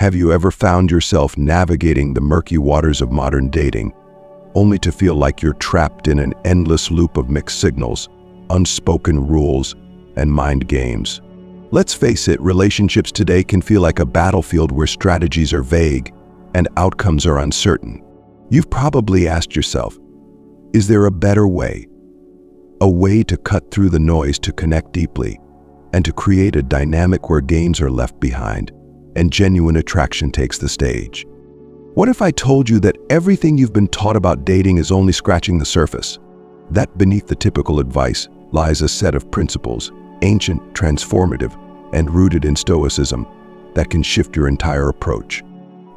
Have you ever found yourself navigating the murky waters of modern dating, only to feel like you're trapped in an endless loop of mixed signals, unspoken rules, and mind games? Let's face it, relationships today can feel like a battlefield where strategies are vague and outcomes are uncertain. You've probably asked yourself, is there a better way? A way to cut through the noise, to connect deeply, and to create a dynamic where games are left behind and genuine attraction takes the stage? What if I told you that everything you've been taught about dating is only scratching the surface? That beneath the typical advice lies a set of principles, ancient, transformative, and rooted in Stoicism, that can shift your entire approach.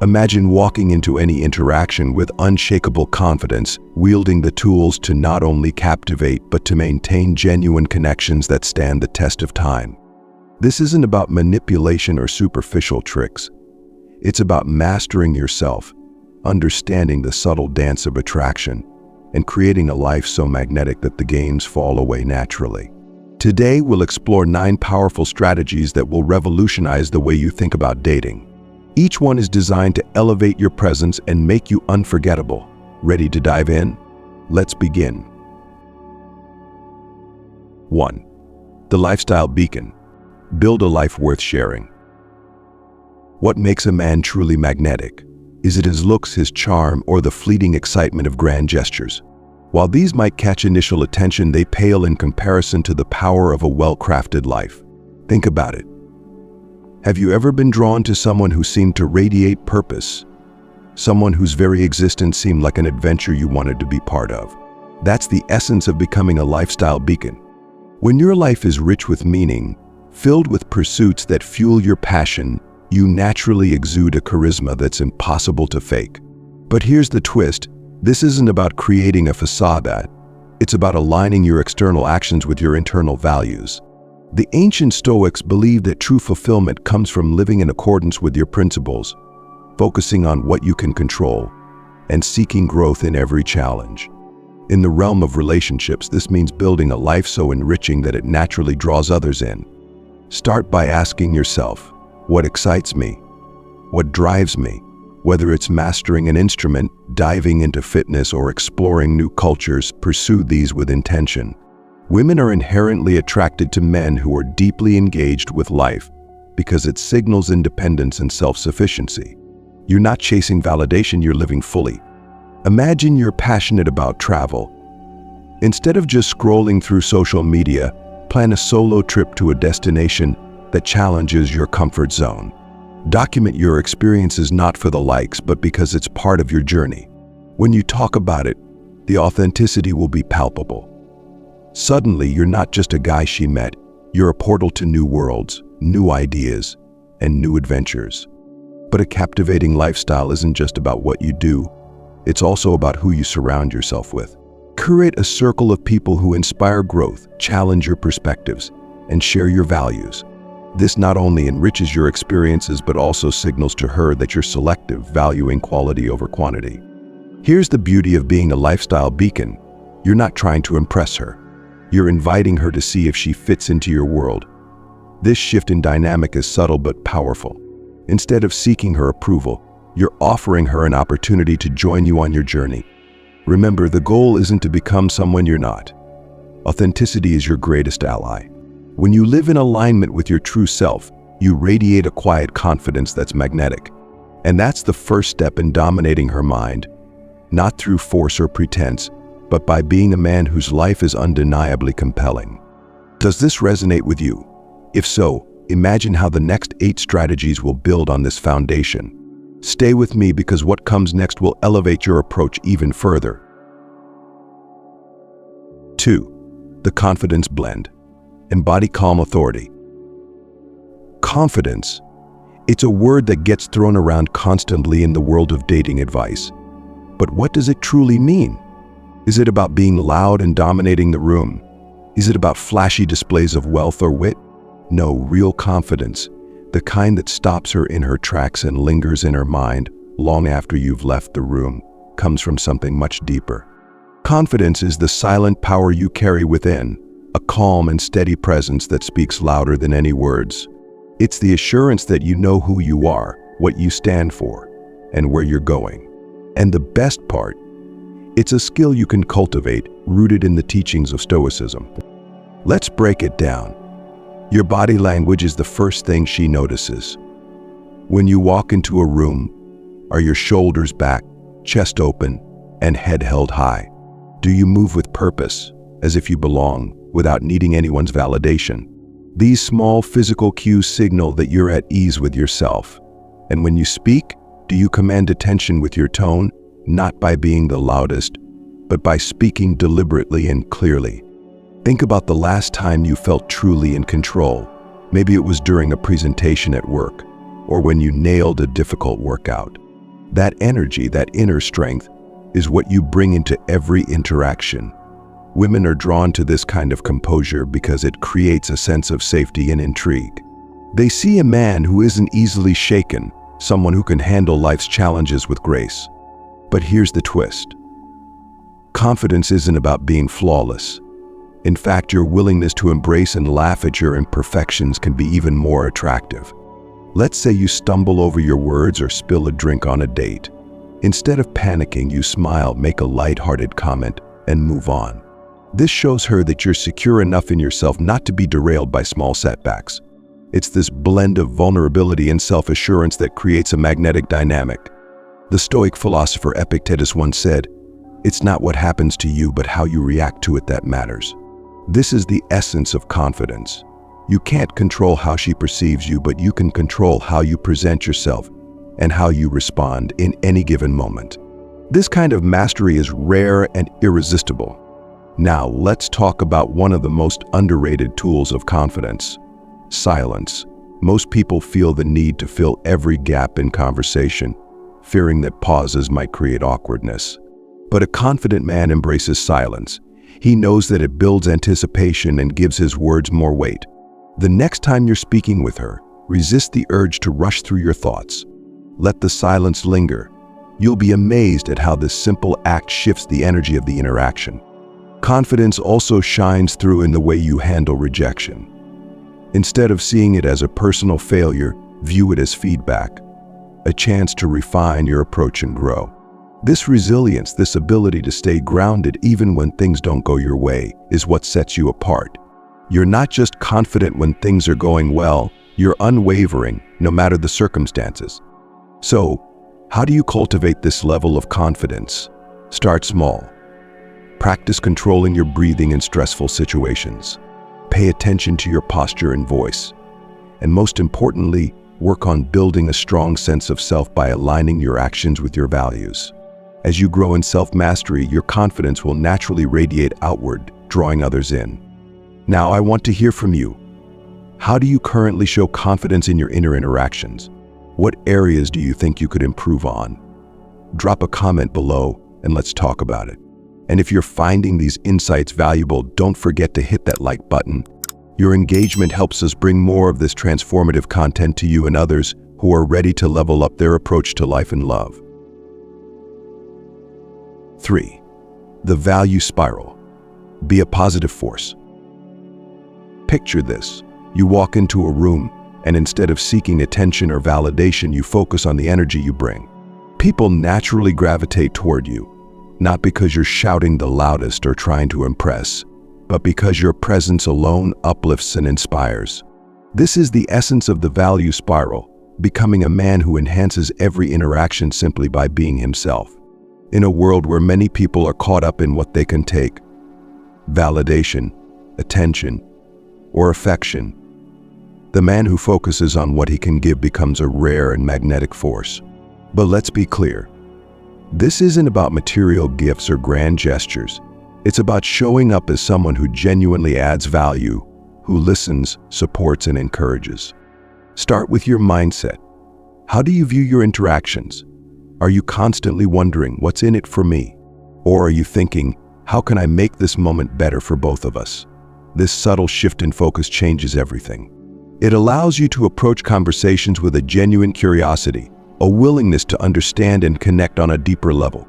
Imagine walking into any interaction with unshakable confidence, wielding the tools to not only captivate but to maintain genuine connections that stand the test of time. This isn't about manipulation or superficial tricks. It's about mastering yourself, understanding the subtle dance of attraction, and creating a life so magnetic that the games fall away naturally. Today, we'll explore 9 powerful strategies that will revolutionize the way you think about dating. Each one is designed to elevate your presence and make you unforgettable. Ready to dive in? Let's begin. 1. The lifestyle beacon. Build a life worth sharing. What makes a man truly magnetic? Is it his looks, his charm, or the fleeting excitement of grand gestures? While these might catch initial attention, they pale in comparison to the power of a well-crafted life. Think about it. Have you ever been drawn to someone who seemed to radiate purpose? Someone whose very existence seemed like an adventure you wanted to be part of? That's the essence of becoming a lifestyle beacon. When your life is rich with meaning, filled with pursuits that fuel your passion, you naturally exude a charisma that's impossible to fake. But here's the twist. This isn't about creating a facade. It's about aligning your external actions with your internal values. The ancient Stoics believed that true fulfillment comes from living in accordance with your principles, focusing on what you can control, and seeking growth in every challenge. In the realm of relationships, this means building a life so enriching that it naturally draws others in. Start by asking yourself, what excites me? What drives me? Whether it's mastering an instrument, diving into fitness, or exploring new cultures, pursue these with intention. Women are inherently attracted to men who are deeply engaged with life because it signals independence and self-sufficiency. You're not chasing validation, you're living fully. Imagine you're passionate about travel. Instead of just scrolling through social media, plan a solo trip to a destination that challenges your comfort zone. Document your experiences not for the likes, but because it's part of your journey. When you talk about it, the authenticity will be palpable. Suddenly, you're not just a guy she met, you're a portal to new worlds, new ideas, and new adventures. But a captivating lifestyle isn't just about what you do, it's also about who you surround yourself with. Curate a circle of people who inspire growth, challenge your perspectives, and share your values. This not only enriches your experiences, but also signals to her that you're selective, valuing quality over quantity. Here's the beauty of being a lifestyle beacon. You're not trying to impress her. You're inviting her to see if she fits into your world. This shift in dynamic is subtle but powerful. Instead of seeking her approval, you're offering her an opportunity to join you on your journey. Remember, the goal isn't to become someone you're not. Authenticity is your greatest ally. When you live in alignment with your true self, you radiate a quiet confidence that's magnetic. And that's the first step in dominating her mind, not through force or pretense, but by being a man whose life is undeniably compelling. Does this resonate with you? If so, imagine how the next 8 strategies will build on this foundation. Stay with me, because what comes next will elevate your approach even further. 2. The confidence blend. Embody calm authority. Confidence. It's a word that gets thrown around constantly in the world of dating advice. But what does it truly mean? Is it about being loud and dominating the room? Is it about flashy displays of wealth or wit? No, real confidence, the kind that stops her in her tracks and lingers in her mind long after you've left the room, comes from something much deeper. Confidence is the silent power you carry within, a calm and steady presence that speaks louder than any words. It's the assurance that you know who you are, what you stand for, and where you're going. And the best part, it's a skill you can cultivate, rooted in the teachings of Stoicism. Let's break it down. Your body language is the first thing she notices. When you walk into a room, are your shoulders back, chest open, and head held high? Do you move with purpose, as if you belong, without needing anyone's validation? These small physical cues signal that you're at ease with yourself. And when you speak, do you command attention with your tone, not by being the loudest, but by speaking deliberately and clearly? Think about the last time you felt truly in control. Maybe it was during a presentation at work, or when you nailed a difficult workout. That energy, that inner strength, is what you bring into every interaction. Women are drawn to this kind of composure because it creates a sense of safety and intrigue. They see a man who isn't easily shaken, someone who can handle life's challenges with grace. But here's the twist. Confidence isn't about being flawless. In fact, your willingness to embrace and laugh at your imperfections can be even more attractive. Let's say you stumble over your words or spill a drink on a date. Instead of panicking, you smile, make a light-hearted comment, and move on. This shows her that you're secure enough in yourself not to be derailed by small setbacks. It's this blend of vulnerability and self-assurance that creates a magnetic dynamic. The Stoic philosopher Epictetus once said, "It's not what happens to you, but how you react to it that matters." This is the essence of confidence. You can't control how she perceives you, but you can control how you present yourself and how you respond in any given moment. This kind of mastery is rare and irresistible. Now, let's talk about one of the most underrated tools of confidence: silence. Most people feel the need to fill every gap in conversation, fearing that pauses might create awkwardness. But a confident man embraces silence. He knows that it builds anticipation and gives his words more weight. The next time you're speaking with her, resist the urge to rush through your thoughts. Let the silence linger. You'll be amazed at how this simple act shifts the energy of the interaction. Confidence also shines through in the way you handle rejection. Instead of seeing it as a personal failure, view it as feedback, a chance to refine your approach and grow. This resilience, this ability to stay grounded even when things don't go your way, is what sets you apart. You're not just confident when things are going well, you're unwavering, no matter the circumstances. So, how do you cultivate this level of confidence? Start small. Practice controlling your breathing in stressful situations. Pay attention to your posture and voice. And most importantly, work on building a strong sense of self by aligning your actions with your values. As you grow in self-mastery, your confidence will naturally radiate outward, drawing others in. Now, I want to hear from you. How do you currently show confidence in your inner interactions? What areas do you think you could improve on? Drop a comment below and let's talk about it. And if you're finding these insights valuable, don't forget to hit that like button. Your engagement helps us bring more of this transformative content to you and others who are ready to level up their approach to life and love. 3. The value spiral. Be a positive force. Picture this. You walk into a room, and instead of seeking attention or validation, you focus on the energy you bring. People naturally gravitate toward you, not because you're shouting the loudest or trying to impress, but because your presence alone uplifts and inspires. This is the essence of the value spiral, becoming a man who enhances every interaction simply by being himself. In a world where many people are caught up in what they can take, validation, attention, or affection, the man who focuses on what he can give becomes a rare and magnetic force. But let's be clear. This isn't about material gifts or grand gestures. It's about showing up as someone who genuinely adds value, who listens, supports, and encourages. Start with your mindset. How do you view your interactions? Are you constantly wondering, what's in it for me? Or are you thinking, how can I make this moment better for both of us? This subtle shift in focus changes everything. It allows you to approach conversations with a genuine curiosity, a willingness to understand and connect on a deeper level.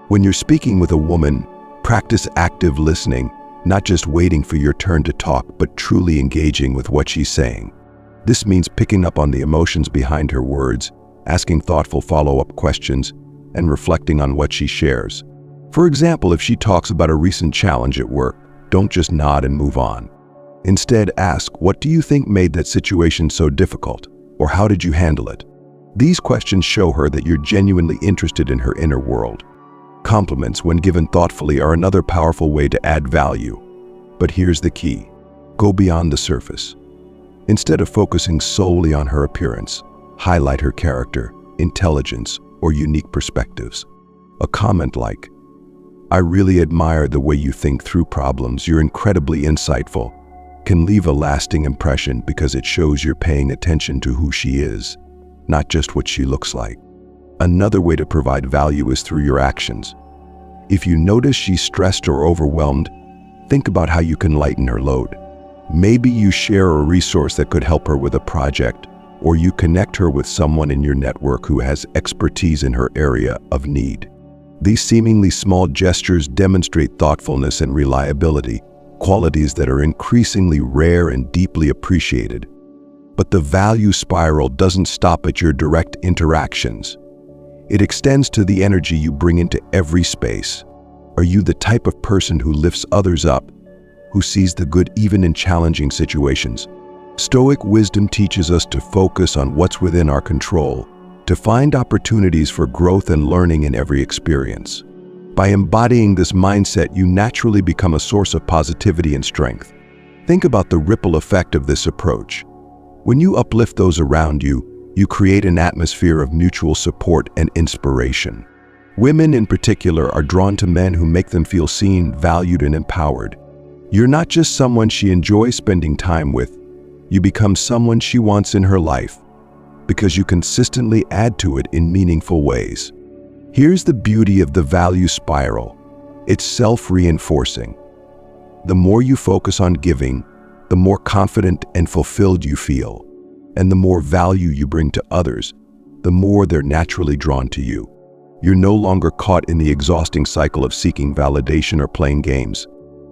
When you're speaking with a woman, practice active listening, not just waiting for your turn to talk, but truly engaging with what she's saying. This means picking up on the emotions behind her words, asking thoughtful follow-up questions, and reflecting on what she shares. For example, if she talks about a recent challenge at work, don't just nod and move on. Instead, ask, what do you think made that situation so difficult? Or how did you handle it? These questions show her that you're genuinely interested in her inner world. Compliments, when given thoughtfully, are another powerful way to add value. But here's the key. Go beyond the surface. Instead of focusing solely on her appearance, highlight her character, intelligence, or unique perspectives. A comment like, "I really admire the way you think through problems, you're incredibly insightful," can leave a lasting impression because it shows you're paying attention to who she is, not just what she looks like. Another way to provide value is through your actions. If you notice she's stressed or overwhelmed, think about how you can lighten her load. Maybe you share a resource that could help her with a project, or you connect her with someone in your network who has expertise in her area of need. These seemingly small gestures demonstrate thoughtfulness and reliability, qualities that are increasingly rare and deeply appreciated. But the value spiral doesn't stop at your direct interactions. It extends to the energy you bring into every space. Are you the type of person who lifts others up, who sees the good even in challenging situations? Stoic wisdom teaches us to focus on what's within our control, to find opportunities for growth and learning in every experience. By embodying this mindset, you naturally become a source of positivity and strength. Think about the ripple effect of this approach. When you uplift those around you, you create an atmosphere of mutual support and inspiration. Women in particular are drawn to men who make them feel seen, valued, and empowered. You're not just someone she enjoys spending time with, you become someone she wants in her life, because you consistently add to it in meaningful ways. Here's the beauty of the value spiral. It's self-reinforcing. The more you focus on giving, the more confident and fulfilled you feel. And the more value you bring to others, the more they're naturally drawn to you. You're no longer caught in the exhausting cycle of seeking validation or playing games.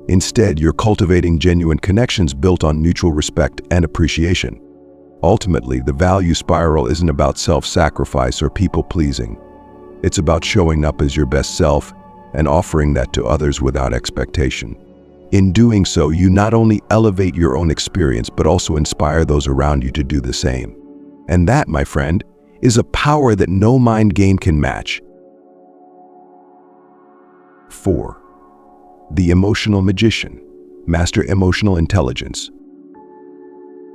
Instead, you're cultivating genuine connections built on mutual respect and appreciation. Ultimately, the value spiral isn't about self-sacrifice or people-pleasing. It's about showing up as your best self and offering that to others without expectation. In doing so, you not only elevate your own experience, but also inspire those around you to do the same. And that, my friend, is a power that no mind game can match. 4. The emotional magician. Master emotional intelligence.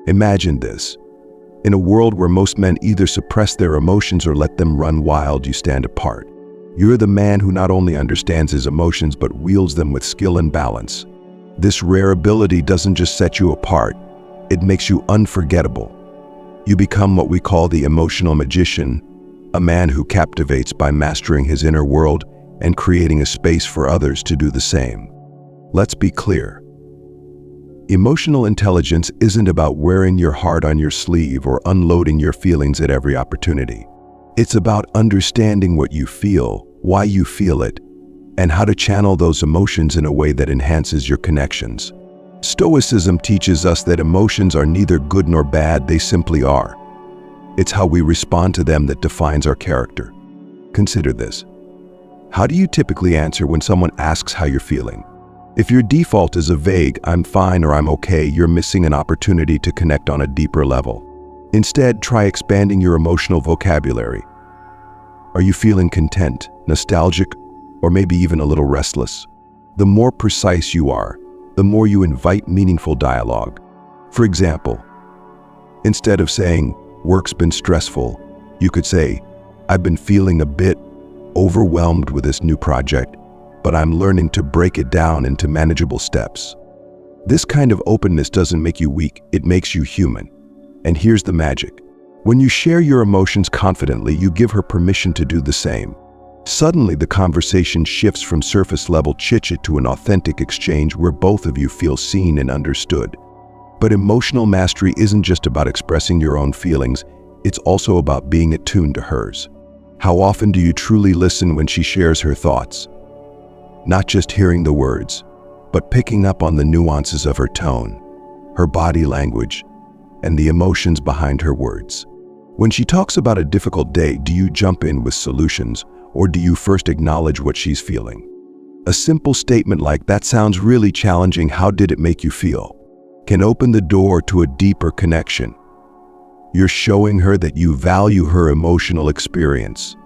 Imagine this. In a world where most men either suppress their emotions or let them run wild, you stand apart. You're the man who not only understands his emotions, but wields them with skill and balance. This rare ability doesn't just set you apart, it makes you unforgettable. You become what we call the emotional magician, a man who captivates by mastering his inner world and creating a space for others to do the same. Let's be clear. Emotional intelligence isn't about wearing your heart on your sleeve or unloading your feelings at every opportunity. It's about understanding what you feel, why you feel it, and how to channel those emotions in a way that enhances your connections. Stoicism teaches us that emotions are neither good nor bad, they simply are. It's how we respond to them that defines our character. Consider this. How do you typically answer when someone asks how you're feeling? If your default is a vague, "I'm fine" or "I'm okay," you're missing an opportunity to connect on a deeper level. Instead, try expanding your emotional vocabulary. Are you feeling content, nostalgic, or maybe even a little restless? The more precise you are, the more you invite meaningful dialogue. For example, instead of saying, "Work's been stressful," you could say, "I've been feeling a bit overwhelmed with this new project, but I'm learning to break it down into manageable steps." This kind of openness doesn't make you weak, it makes you human. And here's the magic. When you share your emotions confidently, you give her permission to do the same. Suddenly, the conversation shifts from surface-level chit-chat to an authentic exchange where both of you feel seen and understood. But emotional mastery isn't just about expressing your own feelings, it's also about being attuned to hers. How often do you truly listen when she shares her thoughts? Not just hearing the words, but picking up on the nuances of her tone, her body language, and the emotions behind her words. When she talks about a difficult day, do you jump in with solutions, or do you first acknowledge what she's feeling? A simple statement like, "That sounds really challenging, how did it make you feel?" can open the door to a deeper connection. You're showing her that you value her emotional experience,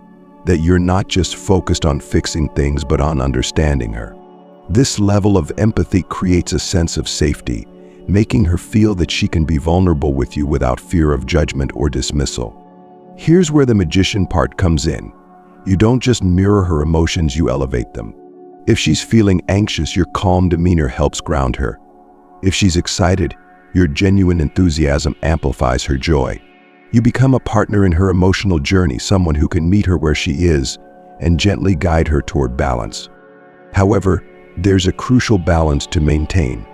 that you're not just focused on fixing things but on understanding her. This level of empathy creates a sense of safety, making her feel that she can be vulnerable with you without fear of judgment or dismissal. Here's where the magician part comes in. You don't just mirror her emotions, you elevate them. If she's feeling anxious, your calm demeanor helps ground her. If she's excited, your genuine enthusiasm amplifies her joy. You become a partner in her emotional journey, someone who can meet her where she is and gently guide her toward balance. However, there's a crucial balance to maintain.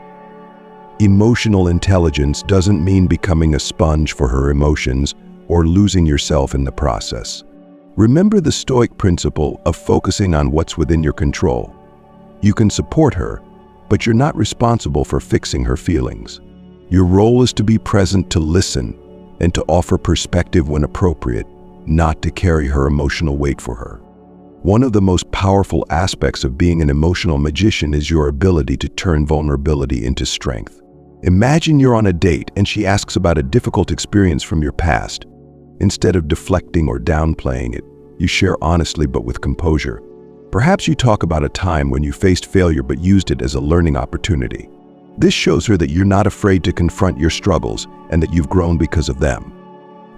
Emotional intelligence doesn't mean becoming a sponge for her emotions or losing yourself in the process. Remember the Stoic principle of focusing on what's within your control. You can support her, but you're not responsible for fixing her feelings. Your role is to be present, to listen, and to offer perspective when appropriate, not to carry her emotional weight for her. One of the most powerful aspects of being an emotional magician is your ability to turn vulnerability into strength. Imagine you're on a date and she asks about a difficult experience from your past. Instead of deflecting or downplaying it, you share honestly but with composure. Perhaps you talk about a time when you faced failure but used it as a learning opportunity. This shows her that you're not afraid to confront your struggles and that you've grown because of them.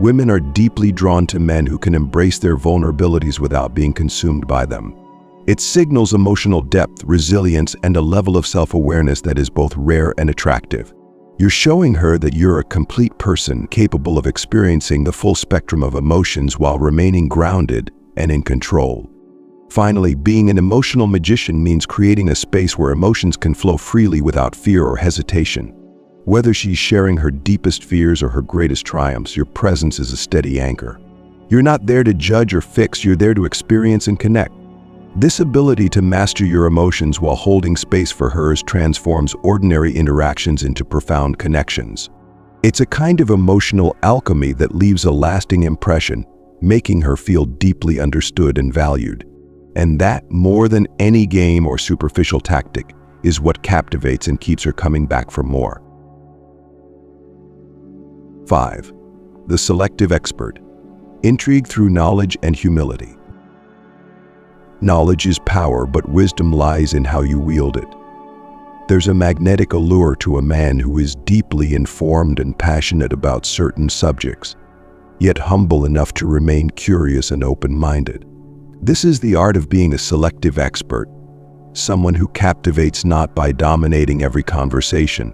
Women are deeply drawn to men who can embrace their vulnerabilities without being consumed by them. It signals emotional depth, resilience, and a level of self-awareness that is both rare and attractive. You're showing her that you're a complete person capable of experiencing the full spectrum of emotions while remaining grounded and in control. Finally, being an emotional magician means creating a space where emotions can flow freely without fear or hesitation. Whether she's sharing her deepest fears or her greatest triumphs, your presence is a steady anchor. You're not there to judge or fix, you're there to experience and connect. This ability to master your emotions while holding space for hers transforms ordinary interactions into profound connections. It's a kind of emotional alchemy that leaves a lasting impression, making her feel deeply understood and valued. And that, more than any game or superficial tactic, is what captivates and keeps her coming back for more. 5. The Selective Expert. Intrigue through knowledge and humility. Knowledge is power, but wisdom lies in how you wield it. There's a magnetic allure to a man who is deeply informed and passionate about certain subjects, yet humble enough to remain curious and open-minded. This is the art of being a selective expert, someone who captivates not by dominating every conversation,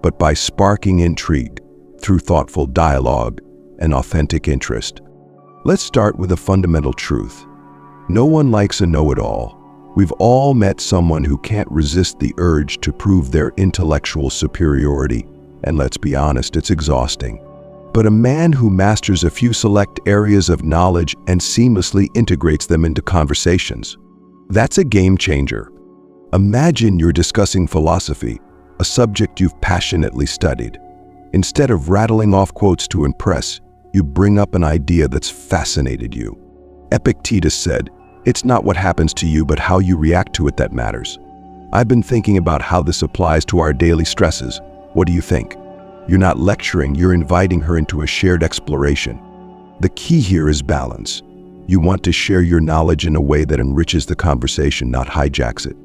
but by sparking intrigue through thoughtful dialogue and authentic interest. Let's start with a fundamental truth. No one likes a know-it-all. We've all met someone who can't resist the urge to prove their intellectual superiority, and let's be honest, it's exhausting. But a man who masters a few select areas of knowledge and seamlessly integrates them into conversations, that's a game changer. Imagine you're discussing philosophy, a subject you've passionately studied. Instead of rattling off quotes to impress, you bring up an idea that's fascinated you. Epictetus said, "It's not what happens to you, but how you react to it that matters." I've been thinking about how this applies to our daily stresses. What do you think? You're not lecturing, you're inviting her into a shared exploration. The key here is balance. You want to share your knowledge in a way that enriches the conversation, not hijacks it.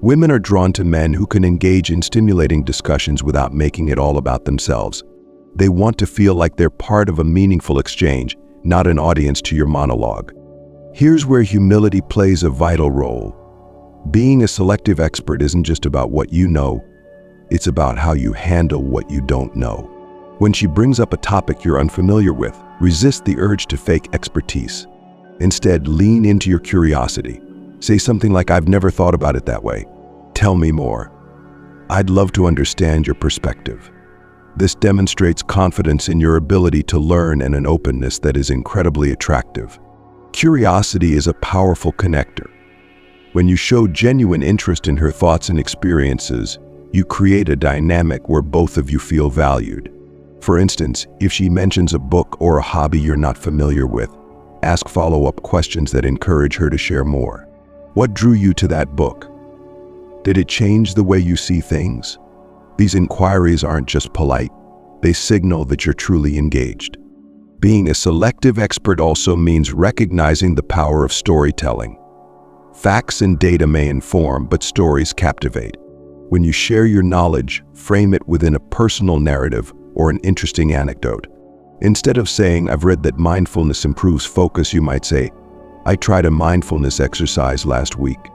Women are drawn to men who can engage in stimulating discussions without making it all about themselves. They want to feel like they're part of a meaningful exchange, not an audience to your monologue. Here's where humility plays a vital role. Being a selective expert isn't just about what you know, it's about how you handle what you don't know. When she brings up a topic you're unfamiliar with, resist the urge to fake expertise. Instead, lean into your curiosity. Say something like, "I've never thought about it that way. Tell me more. I'd love to understand your perspective." This demonstrates confidence in your ability to learn and an openness that is incredibly attractive. Curiosity is a powerful connector. When you show genuine interest in her thoughts and experiences, you create a dynamic where both of you feel valued. For instance, if she mentions a book or a hobby you're not familiar with, ask follow-up questions that encourage her to share more. What drew you to that book? Did it change the way you see things? These inquiries aren't just polite, they signal that you're truly engaged. Being a selective expert also means recognizing the power of storytelling. Facts and data may inform, but stories captivate. When you share your knowledge, frame it within a personal narrative or an interesting anecdote. Instead of saying, "I've read that mindfulness improves focus," you might say, "I tried a mindfulness exercise last week,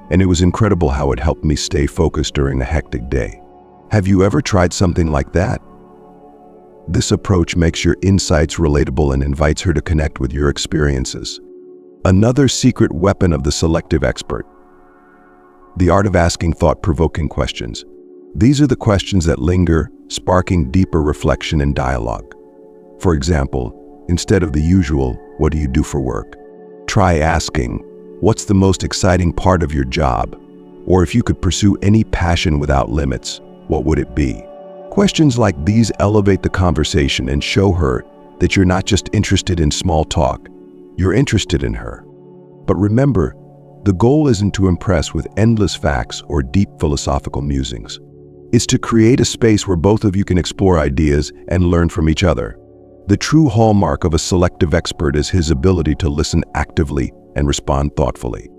and it was incredible how it helped me stay focused during a hectic day." Have you ever tried something like that? This approach makes your insights relatable and invites her to connect with your experiences. Another secret weapon of the selective expert: the art of asking thought-provoking questions. These are the questions that linger, sparking deeper reflection and dialogue. For example, instead of the usual, "What do you do for work?" try asking, "What's the most exciting part of your job?" Or, "If you could pursue any passion without limits, what would it be?" Questions like these elevate the conversation and show her that you're not just interested in small talk, you're interested in her. But remember, the goal isn't to impress with endless facts or deep philosophical musings. It's to create a space where both of you can explore ideas and learn from each other. The true hallmark of a selective expert is his ability to listen actively and respond thoughtfully.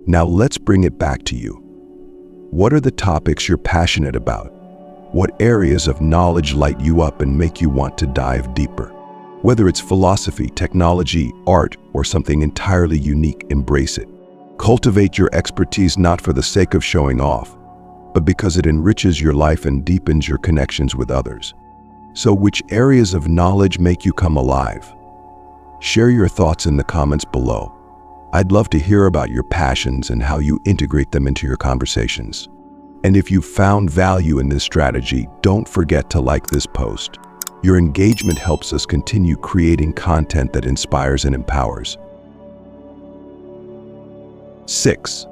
Now let's bring it back to you. What are the topics you're passionate about? What areas of knowledge light you up and make you want to dive deeper? Whether it's philosophy, technology, art, or something entirely unique, embrace it. Cultivate your expertise not for the sake of showing off, but because it enriches your life and deepens your connections with others. So which areas of knowledge make you come alive? Share your thoughts in the comments below. I'd love to hear about your passions and how you integrate them into your conversations. And if you found value in this strategy, don't forget to like this post. Your engagement helps us continue creating content that inspires and empowers. 6.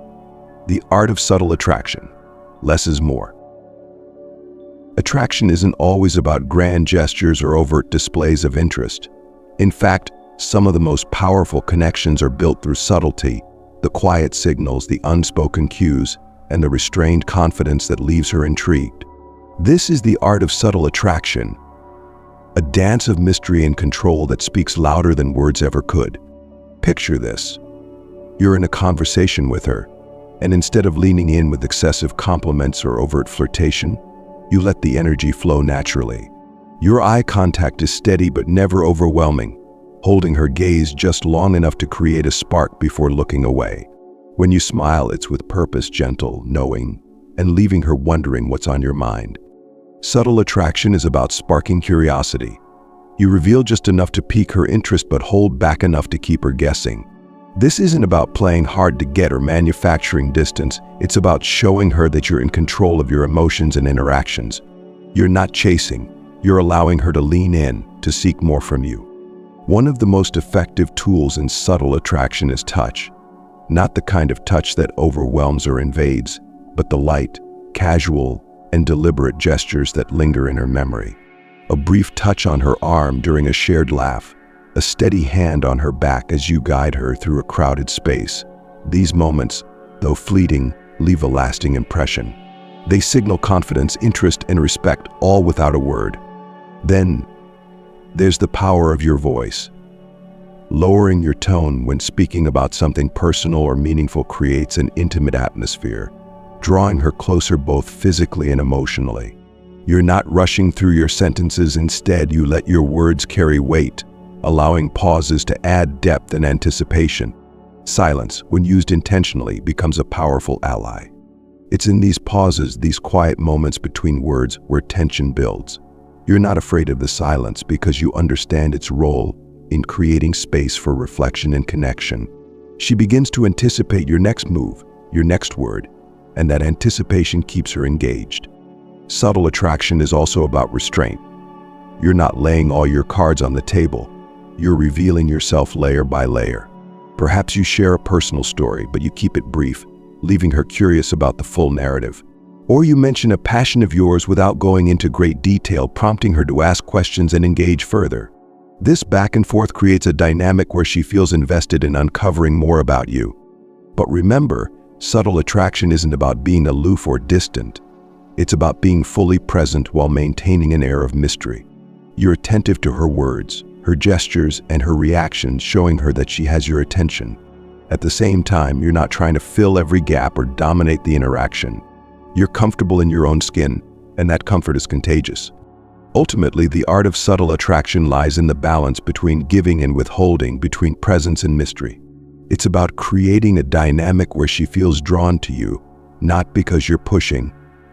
The art of subtle attraction. Less is more. Attraction isn't always about grand gestures or overt displays of interest. In fact, some of the most powerful connections are built through subtlety, the quiet signals, the unspoken cues, and the restrained confidence that leaves her intrigued. This is the art of subtle attraction, a dance of mystery and control that speaks louder than words ever could. Picture this. You're in a conversation with her, and instead of leaning in with excessive compliments or overt flirtation, you let the energy flow naturally. Your eye contact is steady but never overwhelming, holding her gaze just long enough to create a spark before looking away. When you smile, it's with purpose, gentle, knowing, and leaving her wondering what's on your mind. Subtle attraction is about sparking curiosity. You reveal just enough to pique her interest but hold back enough to keep her guessing. This isn't about playing hard to get or manufacturing distance. It's about showing her that you're in control of your emotions and interactions. You're not chasing. You're allowing her to lean in, to seek more from you. One of the most effective tools in subtle attraction is touch. Not the kind of touch that overwhelms or invades, but the light, casual, and deliberate gestures that linger in her memory. A brief touch on her arm during a shared laugh, a steady hand on her back as you guide her through a crowded space. These moments, though fleeting, leave a lasting impression. They signal confidence, interest, and respect, all without a word. Then, there's the power of your voice. Lowering your tone when speaking about something personal or meaningful creates an intimate atmosphere, drawing her closer both physically and emotionally. You're not rushing through your sentences. Instead, you let your words carry weight, allowing pauses to add depth and anticipation. Silence, when used intentionally, becomes a powerful ally. It's in these pauses, these quiet moments between words, where tension builds. You're not afraid of the silence because you understand its role in creating space for reflection and connection. She begins to anticipate your next move, your next word, and that anticipation keeps her engaged. Subtle attraction is also about restraint. You're not laying all your cards on the table. You're revealing yourself layer by layer. Perhaps you share a personal story, but you keep it brief, leaving her curious about the full narrative. Or you mention a passion of yours without going into great detail, prompting her to ask questions and engage further. This back and forth creates a dynamic where she feels invested in uncovering more about you. But remember, subtle attraction isn't about being aloof or distant. It's about being fully present while maintaining an air of mystery. You're attentive to her words, her gestures, and her reactions, showing her that she has your attention. At the same time, you're not trying to fill every gap or dominate the interaction. You're comfortable in your own skin, and that comfort is contagious. Ultimately, the art of subtle attraction lies in the balance between giving and withholding, between presence and mystery. It's about creating a dynamic where she feels drawn to you, not because you're pushing,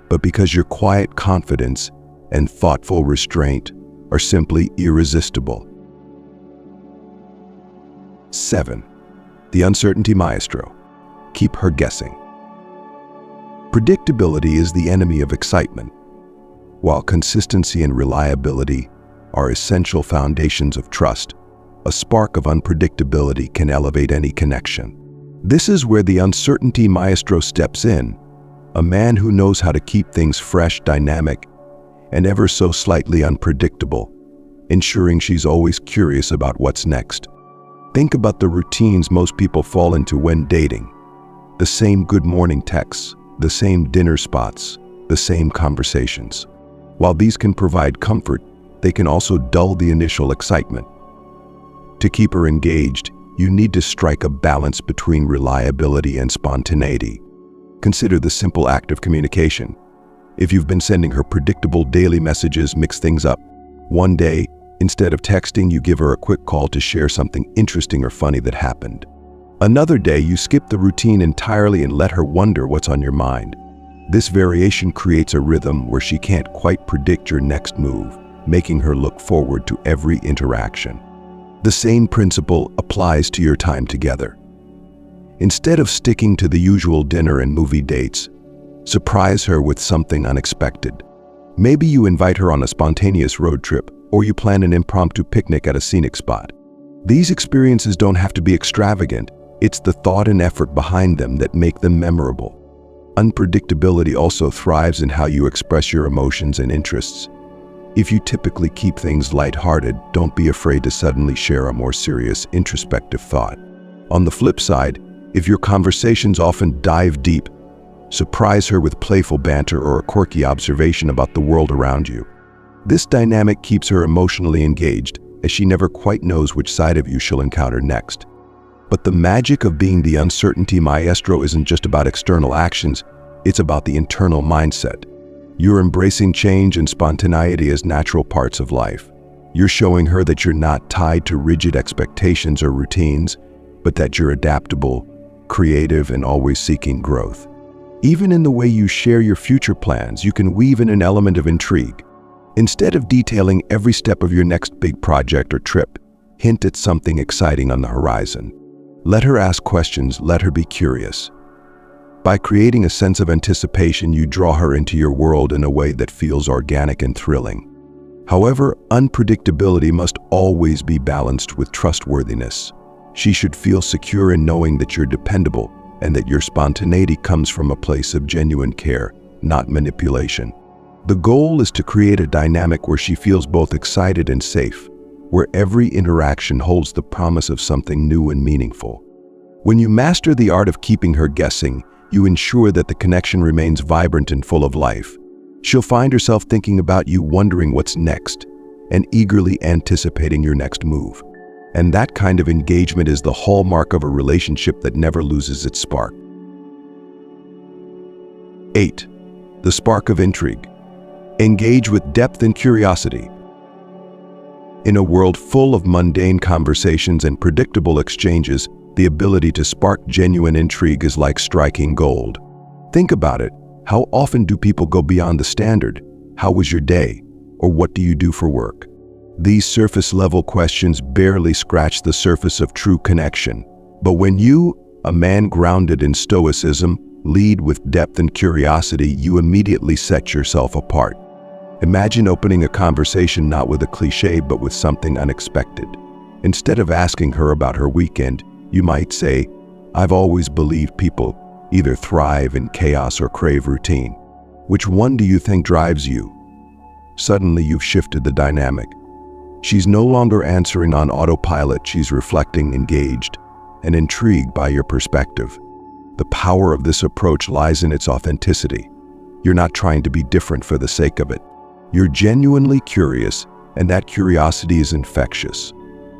but because your quiet confidence and thoughtful restraint are simply irresistible. 7. The uncertainty maestro. Keep her guessing. Predictability is the enemy of excitement, while consistency and reliability are essential foundations of trust. A spark of unpredictability can elevate any connection. This is where the uncertainty maestro steps in, a man who knows how to keep things fresh, dynamic, and ever so slightly unpredictable, ensuring she's always curious about what's next. Think about the routines most people fall into when dating. The same good morning texts, the same dinner spots, the same conversations. While these can provide comfort, they can also dull the initial excitement. To keep her engaged, you need to strike a balance between reliability and spontaneity. Consider the simple act of communication. If you've been sending her predictable daily messages, mix things up. One day, instead of texting, you give her a quick call to share something interesting or funny that happened. Another day, you skip the routine entirely and let her wonder what's on your mind. This variation creates a rhythm where she can't quite predict your next move, making her look forward to every interaction. The same principle applies to your time together. Instead of sticking to the usual dinner and movie dates, surprise her with something unexpected. Maybe you invite her on a spontaneous road trip, or you plan an impromptu picnic at a scenic spot. These experiences don't have to be extravagant. It's the thought and effort behind them that make them memorable. Unpredictability also thrives in how you express your emotions and interests. If you typically keep things lighthearted, don't be afraid to suddenly share a more serious, introspective thought. On the flip side, if your conversations often dive deep, surprise her with playful banter or a quirky observation about the world around you. This dynamic keeps her emotionally engaged, as she never quite knows which side of you she'll encounter next. But the magic of being the uncertainty maestro isn't just about external actions, it's about the internal mindset. You're embracing change and spontaneity as natural parts of life. You're showing her that you're not tied to rigid expectations or routines, but that you're adaptable, creative, and always seeking growth. Even in the way you share your future plans, you can weave in an element of intrigue. Instead of detailing every step of your next big project or trip, hint at something exciting on the horizon. Let her ask questions, let her be curious. By creating a sense of anticipation, you draw her into your world in a way that feels organic and thrilling. However, unpredictability must always be balanced with trustworthiness. She should feel secure in knowing that you're dependable and that your spontaneity comes from a place of genuine care, not manipulation. The goal is to create a dynamic where she feels both excited and safe, where every interaction holds the promise of something new and meaningful. When you master the art of keeping her guessing, you ensure that the connection remains vibrant and full of life. She'll find herself thinking about you, wondering what's next, and eagerly anticipating your next move. And that kind of engagement is the hallmark of a relationship that never loses its spark. 8. The spark of intrigue. Engage with depth and curiosity. In a world full of mundane conversations and predictable exchanges, the ability to spark genuine intrigue is like striking gold. Think about it. How often do people go beyond the standard? How was your day? Or what do you do for work? These surface-level questions barely scratch the surface of true connection. But when you, a man grounded in Stoicism, lead with depth and curiosity, you immediately set yourself apart. Imagine opening a conversation not with a cliché, but with something unexpected. Instead of asking her about her weekend, you might say, "I've always believed people either thrive in chaos or crave routine. Which one do you think drives you? Suddenly you've shifted the dynamic. She's no longer answering on autopilot, she's reflecting, engaged, and intrigued by your perspective. The power of this approach lies in its authenticity. You're not trying to be different for the sake of it. You're genuinely curious, and that curiosity is infectious.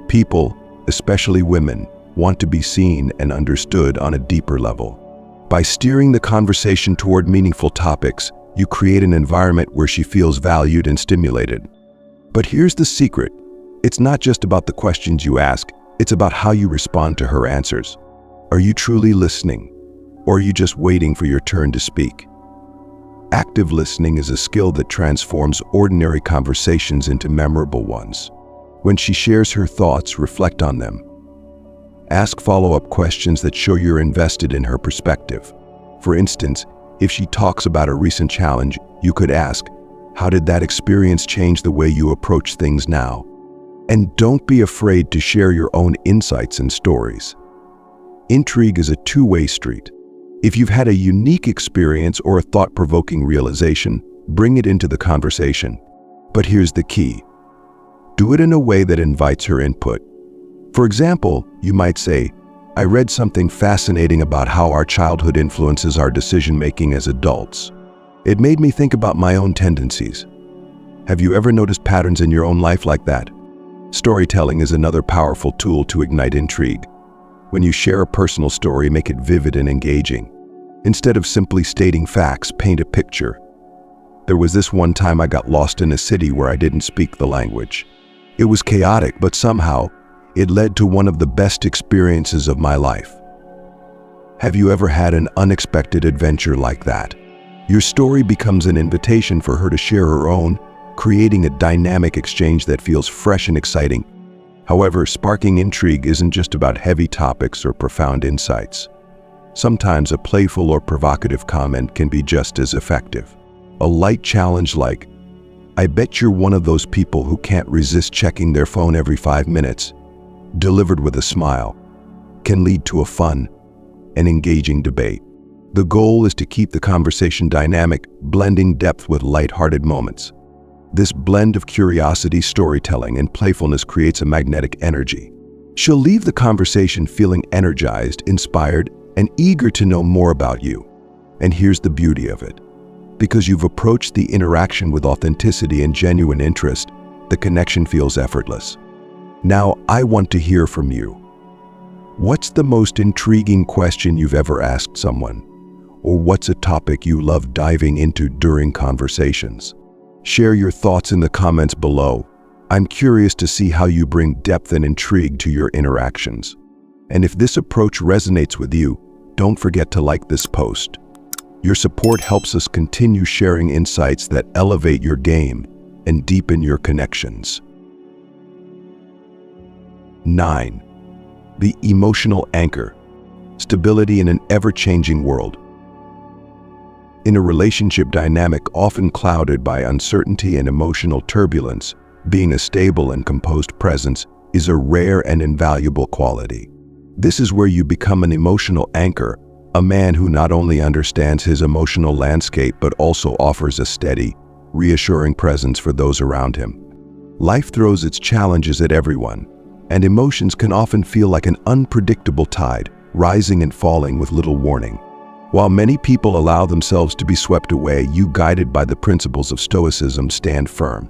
People, especially women, want to be seen and understood on a deeper level. By steering the conversation toward meaningful topics, you create an environment where she feels valued and stimulated. But here's the secret. It's not just about the questions you ask, it's about how you respond to her answers. Are you truly listening, or are you just waiting for your turn to speak? Active listening is a skill that transforms ordinary conversations into memorable ones. When she shares her thoughts, reflect on them. Ask follow-up questions that show you're invested in her perspective. For instance, if she talks about a recent challenge, you could ask, how did that experience change the way you approach things now? And don't be afraid to share your own insights and stories. Intrigue is a two-way street. If you've had a unique experience or a thought-provoking realization, bring it into the conversation. But here's the key. Do it in a way that invites her input. For example, you might say, I read something fascinating about how our childhood influences our decision-making as adults. It made me think about my own tendencies. Have you ever noticed patterns in your own life like that? Storytelling is another powerful tool to ignite intrigue. When you share a personal story, make it vivid and engaging. Instead of simply stating facts, paint a picture. There was this one time I got lost in a city where I didn't speak the language. It was chaotic, but somehow, it led to one of the best experiences of my life. Have you ever had an unexpected adventure like that? Your story becomes an invitation for her to share her own, creating a dynamic exchange that feels fresh and exciting. However, sparking intrigue isn't just about heavy topics or profound insights. Sometimes a playful or provocative comment can be just as effective. A light challenge like, I bet you're one of those people who can't resist checking their phone every 5 minutes, delivered with a smile, can lead to a fun and engaging debate. The goal is to keep the conversation dynamic, blending depth with light-hearted moments. This blend of curiosity, storytelling, and playfulness creates a magnetic energy. She'll leave the conversation feeling energized, inspired, and eager to know more about you. And here's the beauty of it. Because you've approached the interaction with authenticity and genuine interest, the connection feels effortless. Now, I want to hear from you. What's the most intriguing question you've ever asked someone? Or what's a topic you love diving into during conversations? Share your thoughts in the comments below. I'm curious to see how you bring depth and intrigue to your interactions. And if this approach resonates with you, don't forget to like this post. Your support helps us continue sharing insights that elevate your game and deepen your connections. 9. The emotional anchor. Stability in an ever-changing world. In a relationship dynamic often clouded by uncertainty and emotional turbulence, being a stable and composed presence is a rare and invaluable quality. This is where you become an emotional anchor, a man who not only understands his emotional landscape but also offers a steady, reassuring presence for those around him. Life throws its challenges at everyone, and emotions can often feel like an unpredictable tide, rising and falling with little warning. While many people allow themselves to be swept away, you, guided by the principles of Stoicism, stand firm.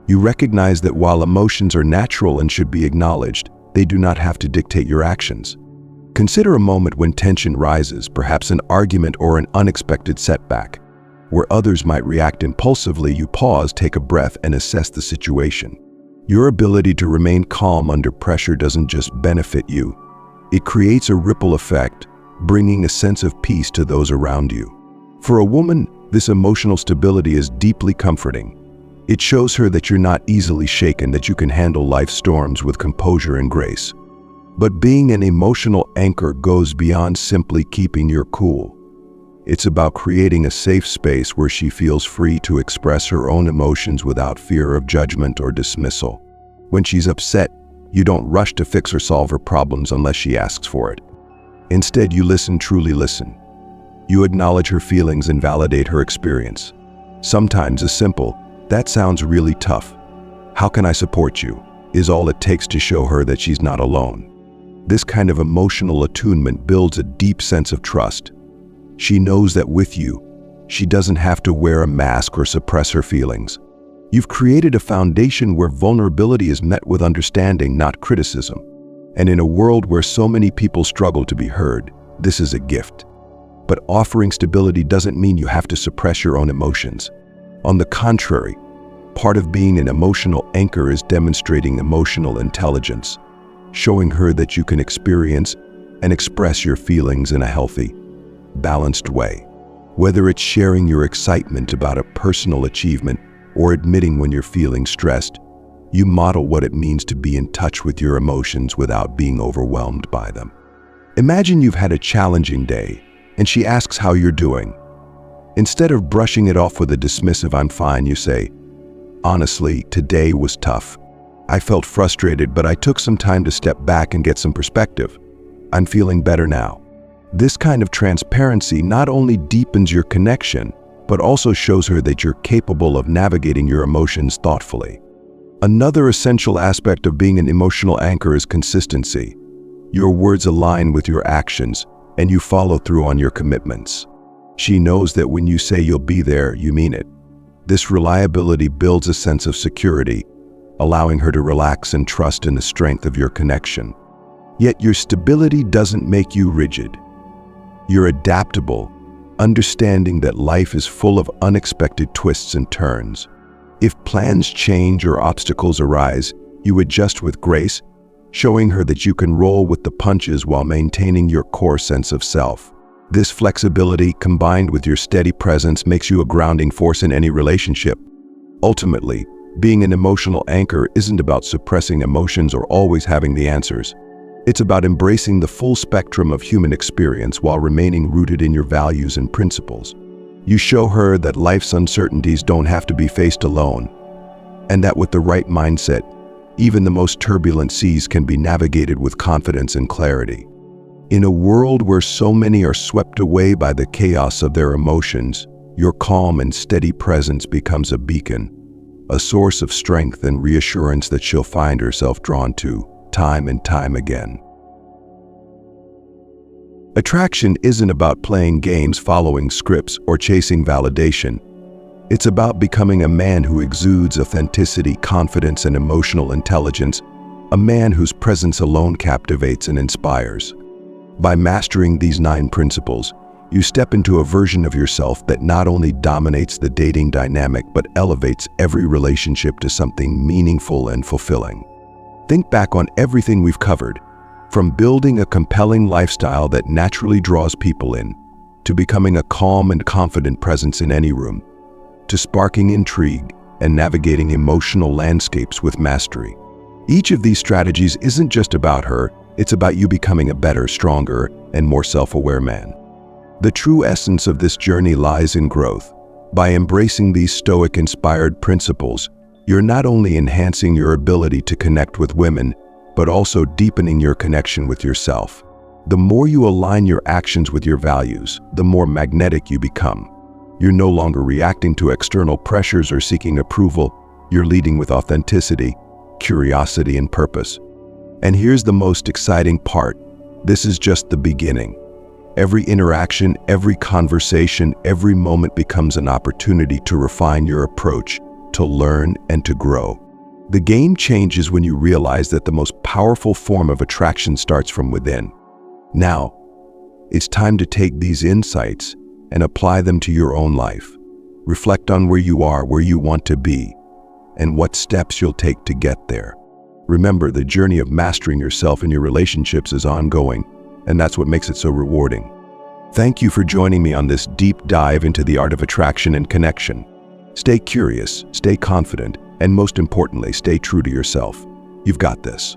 You recognize that while emotions are natural and should be acknowledged, they do not have to dictate your actions. Consider a moment when tension rises, perhaps an argument or an unexpected setback. Where others might react impulsively, you pause, take a breath, and assess the situation. Your ability to remain calm under pressure doesn't just benefit you. It creates a ripple effect, bringing a sense of peace to those around you. For a woman, this emotional stability is deeply comforting. It shows her that you're not easily shaken, that you can handle life's storms with composure and grace. But being an emotional anchor goes beyond simply keeping your cool. It's about creating a safe space where she feels free to express her own emotions without fear of judgment or dismissal. When she's upset, you don't rush to fix or solve her problems unless she asks for it. Instead, you listen, truly listen. You acknowledge her feelings and validate her experience. Sometimes a simple, "That sounds really tough. How can I support you?" is all it takes to show her that she's not alone. This kind of emotional attunement builds a deep sense of trust. She knows that with you, she doesn't have to wear a mask or suppress her feelings. You've created a foundation where vulnerability is met with understanding, not criticism. And in a world where so many people struggle to be heard, this is a gift. But offering stability doesn't mean you have to suppress your own emotions. On the contrary, part of being an emotional anchor is demonstrating emotional intelligence, showing her that you can experience and express your feelings in a healthy, balanced way. Whether it's sharing your excitement about a personal achievement or admitting when you're feeling stressed, you model what it means to be in touch with your emotions without being overwhelmed by them. Imagine you've had a challenging day, and she asks how you're doing. Instead of brushing it off with a dismissive "I'm fine," you say, "Honestly, today was tough. I felt frustrated, but I took some time to step back and get some perspective. I'm feeling better now." This kind of transparency not only deepens your connection, but also shows her that you're capable of navigating your emotions thoughtfully. Another essential aspect of being an emotional anchor is consistency. Your words align with your actions, and you follow through on your commitments. She knows that when you say you'll be there, you mean it. This reliability builds a sense of security, allowing her to relax and trust in the strength of your connection. Yet your stability doesn't make you rigid. You're adaptable, understanding that life is full of unexpected twists and turns. If plans change or obstacles arise, you adjust with grace, showing her that you can roll with the punches while maintaining your core sense of self. This flexibility, combined with your steady presence, makes you a grounding force in any relationship. Ultimately, being an emotional anchor isn't about suppressing emotions or always having the answers. It's about embracing the full spectrum of human experience while remaining rooted in your values and principles. You show her that life's uncertainties don't have to be faced alone, and that with the right mindset, even the most turbulent seas can be navigated with confidence and clarity. In a world where so many are swept away by the chaos of their emotions, your calm and steady presence becomes a beacon, a source of strength and reassurance that she'll find herself drawn to time and time again. Attraction isn't about playing games, following scripts, or chasing validation. It's about becoming a man who exudes authenticity, confidence, and emotional intelligence, a man whose presence alone captivates and inspires. By mastering these 9 principles, you step into a version of yourself that not only dominates the dating dynamic but elevates every relationship to something meaningful and fulfilling. Think back on everything we've covered, from building a compelling lifestyle that naturally draws people in, to becoming a calm and confident presence in any room, to sparking intrigue and navigating emotional landscapes with mastery. Each of these strategies isn't just about her, it's about you becoming a better, stronger, and more self-aware man. The true essence of this journey lies in growth. By embracing these Stoic-inspired principles, you're not only enhancing your ability to connect with women, but also deepening your connection with yourself. The more you align your actions with your values, the more magnetic you become. You're no longer reacting to external pressures or seeking approval. You're leading with authenticity, curiosity, and purpose. And here's the most exciting part. This is just the beginning. Every interaction, every conversation, every moment becomes an opportunity to refine your approach, to learn, and to grow. The game changes when you realize that the most powerful form of attraction starts from within. Now, it's time to take these insights and apply them to your own life. Reflect on where you are, where you want to be, and what steps you'll take to get there. Remember, the journey of mastering yourself and your relationships is ongoing, and that's what makes it so rewarding. Thank you for joining me on this deep dive into the art of attraction and connection. Stay curious, stay confident, and most importantly, stay true to yourself. You've got this.